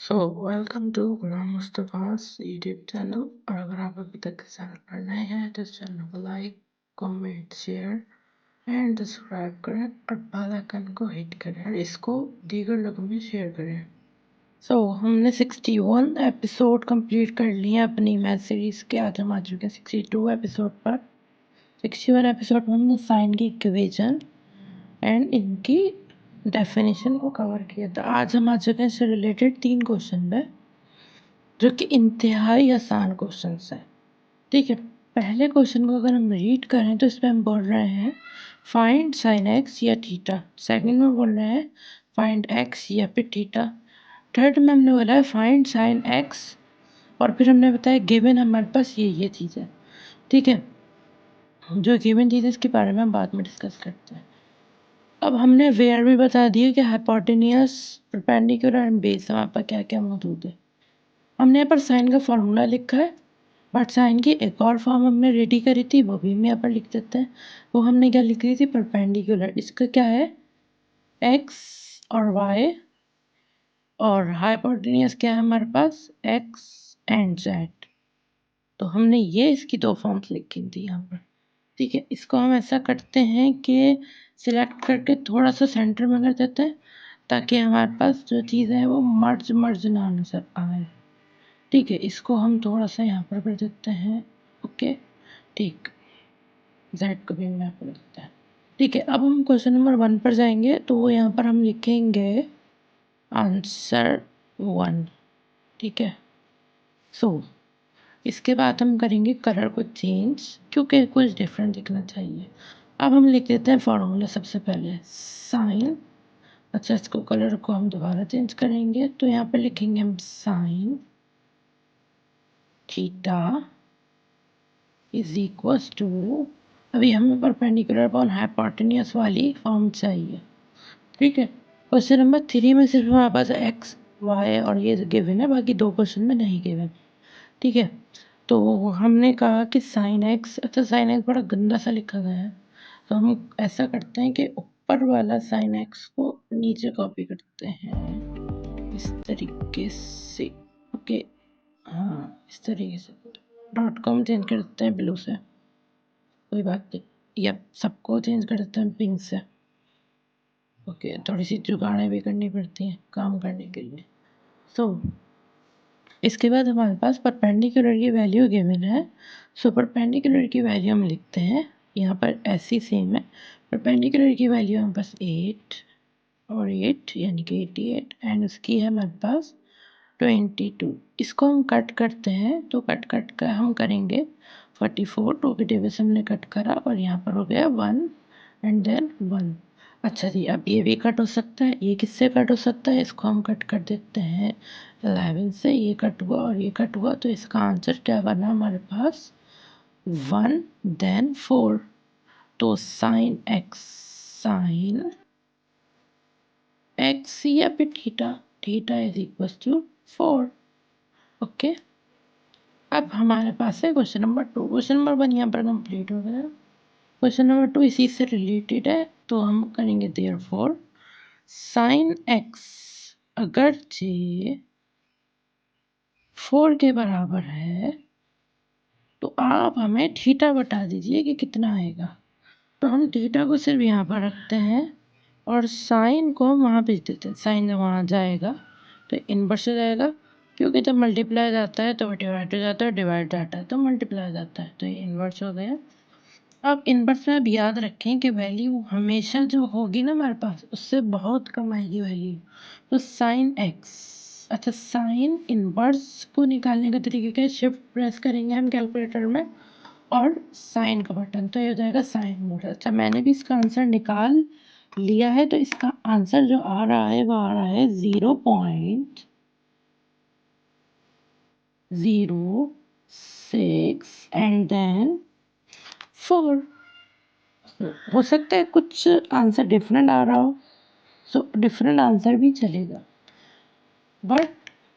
So welcome to Ghulam Mustafa's YouTube channel. और अगर आप अभी तक इस चैनल पर नए हैं तो इस चैनल को like, comment, share and subscribe करें और बेल आइकन को हिट करें और इसको दीगर लोगों में शेयर करें। हमने 61 एपिसोड कंप्लीट कर लिए अपनी मैथ सीरीज़ के। आज हम आ चुके हैं 62 एपिसोड पर। 61 एपिसोड में हमने साइन की इक्वेशन एंड इनकी डेफिनेशन को कवर किया था। आज हम आ चुके हैं इससे रिलेटेड 3 क्वेश्चन में, जो कि इंतहाई आसान क्वेश्चन है। ठीक है, पहले क्वेश्चन को अगर हम रीड करें तो इसमें हम बोल रहे हैं फाइंड साइन एक्स या थीटा। सेकंड में बोल रहे हैं फाइंड एक्स या फिर थीटा। थर्ड में हमने बोला है फाइंड साइन एक्स और फिर हमने बताया गिवन हमारे पास ये चीज़ है। ठीक है, जो गिवन चीज़ है इसके बारे में हम बाद में डिस्कस करते हैं। अब हमने वेयर भी बता दिया कि हाइपोटेनियस, परपेंडिकुलर एंड बेस हमारे पास क्या क्या मौजूद है। हमने यहाँ पर साइन का फॉर्मूला लिखा है, बट साइन की एक और फॉर्म हमने रेडी करी थी, वो भी हम यहाँ पर लिख देते हैं। वो हमने क्या लिख रही थी, परपेंडिकुलर। इसका क्या है, एक्स और वाई, और हाइपोटेनियस क्या है हमारे पास, एक्स एंड जेड। तो हमने ये इसकी 2 फॉर्म्स लिखी थी यहाँ पर। ठीक है, इसको हम ऐसा करते हैं कि सिलेक्ट करके थोड़ा सा सेंटर में कर देते हैं, ताकि हमारे पास जो चीज़ है वो मर्ज ना नजर आए। ठीक है, इसको हम थोड़ा सा यहाँ पर कर देते हैं। ओके, ठीक, जेड को भी यहाँ पर देते हैं। ठीक है, अब हम क्वेश्चन नंबर 1 पर जाएंगे। तो यहाँ पर हम लिखेंगे आंसर 1। ठीक है, इसके बाद हम करेंगे कलर को चेंज, क्योंकि कुछ डिफरेंट दिखना चाहिए। अब हम लिख देते हैं फॉर्मूला सबसे पहले साइन। अच्छा, इसको कलर को हम दोबारा चेंज करेंगे, तो यहाँ पे लिखेंगे हम sine theta is equals to, अभी हमें परपेंडिकुलर अपॉन हाइपोटेनियस वाली फॉर्म चाहिए। ठीक है, क्वेश्चन नंबर 3 में सिर्फ हमारे पास एक्स, वाई और ये गिवन है, बाकी 2 क्वेश्चन में नहीं गिवन। ठीक है, तो हमने कहा कि साइन एक्स, अच्छा साइन एक्स बड़ा गंदा सा लिखा गया है, तो हम ऐसा करते हैं कि ऊपर वाला साइन एक्स को नीचे कॉपी करते हैं इस तरीके से। ओके, हाँ इस तरीके से डॉट कॉम चेंज कर देते हैं ब्लू से, कोई बात नहीं, या सबको चेंज कर देते हैं पिंक से। ओके, थोड़ी सी जुगाड़ें भी करनी पड़ती हैं काम करने के लिए। इसके बाद हमारे पास परपेंडिकुलर की वैल्यू गिवन है। परपेंडिकुलर की वैल्यू हम लिखते हैं यहाँ पर ऐसी सेम है। परपेंडिकुलर की वैल्यू हमारे पास 8 और 8 यानी कि 88 एंड उसकी है हमारे पास 22। इसको हम कट करते हैं, तो कट कर हम करेंगे 44, 2 के डिविजन हमने कट करा और यहाँ पर हो गया 1 एंड देन 1। अच्छा जी, अब ये भी कट हो सकता है, ये किससे कट हो सकता है, इसको हम कट कर देते हैं 11 से। ये कट हुआ और ये कट हुआ, तो इसका आंसर क्या बना हमारे पास 1 देन 4। तो साइन एक्स या फिर theta is equal to 4। Okay, अब हमारे पास है क्वेश्चन नंबर 2। क्वेश्चन नंबर 1 यहाँ पर कंप्लीट हो गया। क्वेश्चन नंबर 2 इसी से रिलेटेड है, तो हम करेंगे देयरफॉर साइन एक्स अगर जे 4 के बराबर है, तो आप हमें थीटा बता दीजिए कि कितना आएगा। तो हम थीटा को सिर्फ यहाँ पर रखते हैं और साइन को हम वहाँ भेज देते हैं। साइन जब वहाँ जाएगा तो इनवर्स हो जाएगा, क्योंकि जब मल्टीप्लाई जाता है तो डिवाइड हो जाता है, डिवाइड जाता है तो मल्टीप्लाई जाता है, तो ये इनवर्स हो गया। अब इनवर्स में अब याद रखें कि वैल्यू हमेशा जो होगी ना हमारे पास, उससे बहुत कम आएगी वैल्यू। तो साइन एक्स, अच्छा साइन इनवर्स को निकालने का तरीका क्या है, शिफ्ट प्रेस करेंगे हम कैलकुलेटर में और साइन का बटन, तो ये हो जाएगा साइन मोड। अच्छा, मैंने भी इसका आंसर निकाल लिया है, तो इसका आंसर जो आ रहा है वो आ रहा है 0.06 एंड देन 4। हो सकता है कुछ आंसर डिफरेंट आ रहा हो, सो डिफरेंट आंसर भी चलेगा, बट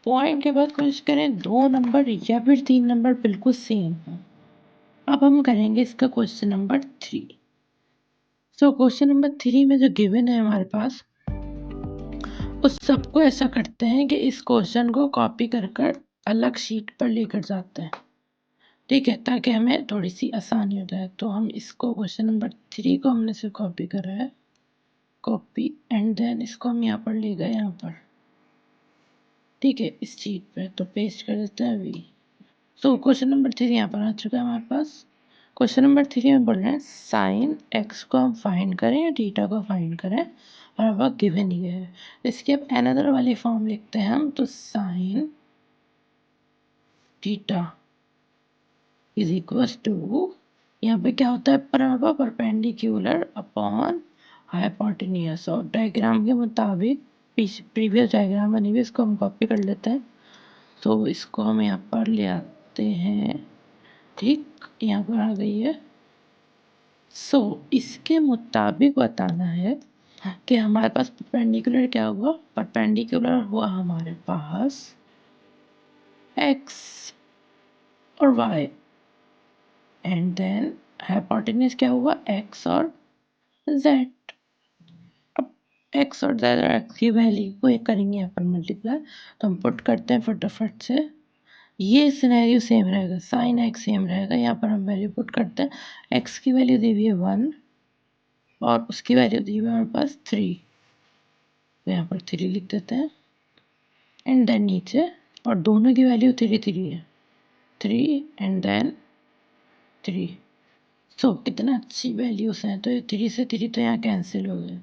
पॉइंट के बाद कोशिश करें 2 नंबर या फिर 3 नंबर बिल्कुल सेम हो। अब हम करेंगे इसका क्वेश्चन नंबर 3। क्वेश्चन नंबर 3 में जो गिवन है हमारे पास, उस सबको ऐसा करते हैं कि इस क्वेश्चन को कॉपी कर कर अलग शीट पर लेकर जाते हैं, ठीक है, ताकि हमें थोड़ी सी आसानी हो जाए। तो हम इसको क्वेश्चन नंबर 3 को हमने सिर्फ कॉपी करा है, कॉपी, एंड देन इसको हम यहाँ पर ले गए यहाँ पर, ठीक है, इस शीट पे। तो पेस्ट कर देते हैं अभी। सो क्वेश्चन नंबर 3 यहाँ पर आ चुका है हमारे पास। क्वेश्चन नंबर 3 में बोल रहे हैं साइन एक्स को हम फाइंड करें या थीटा को फाइंड करें, और वह गिवन ही है। इसकी अब अनदर वाली फॉर्म लिखते हैं हम, तो sine theta is equal to, यहाँ पे क्या होता है, परपेंडिकुलर अपॉन हाइपोटेन्यूज। और डायग्राम के मुताबिक प्रीवियस डायग्राम बनी हुई, इसको हम कॉपी कर लेते हैं। तो इसको हम यहाँ पर ले आते हैं, ठीक, यहाँ पर आ गई है। सो इसके मुताबिक बताना है कि हमारे पास परपेंडिकुलर क्या हुआ, परपेंडिकुलर हुआ हमारे पास x और y, एंड देन हाइपोटेन्यूज क्या हुआ, x और z। अब x और z और x की वैल्यू को एक करेंगे यहाँ पर मल्टीप्लाई, तो हम पुट करते हैं फटाफट से। ये सिनेरियो सेम रहेगा, साइन एक्स सेम रहेगा। यहाँ पर हम वैल्यू पुट करते हैं, एक्स की वैल्यू दी हुई है 1 और उसकी वैल्यू दी हुई है हमारे पास 3, तो यहाँ पर 3 लिख देते हैं, एंड देन नीचे, और दोनों की वैल्यू 3 3 है, 3 एंड देन 3। सो कितना अच्छी वैल्यूज हैं, तो ये 3 से 3 तो यहाँ कैंसिल हो गए।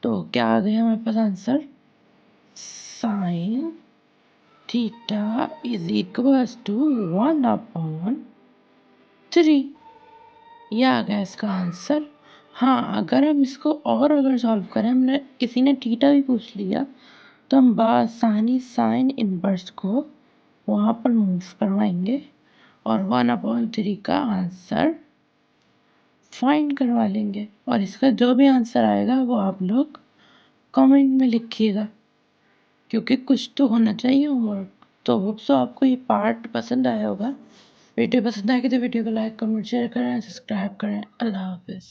तो क्या आ गया हमारे पास answer, sine theta is equal to 1/3। यह आ गया इसका आंसर। हाँ, अगर हम इसको और अगर सॉल्व करें, हमने किसी ने थीटा भी पूछ लिया, तो हम बआसानी साइन इनवर्स को वहाँ पर मूव करवाएंगे और 1/3 का आंसर फाइंड करवा लेंगे। और इसका जो भी आंसर आएगा वो आप लोग कमेंट में लिखिएगा, क्योंकि कुछ तो होना चाहिए होमवर्क। तो होप सो आपको ये पार्ट पसंद आया होगा। वीडियो पसंद आएगी तो वीडियो को लाइक कमेंट शेयर करें, सब्सक्राइब करें। अल्लाह हाफिज़।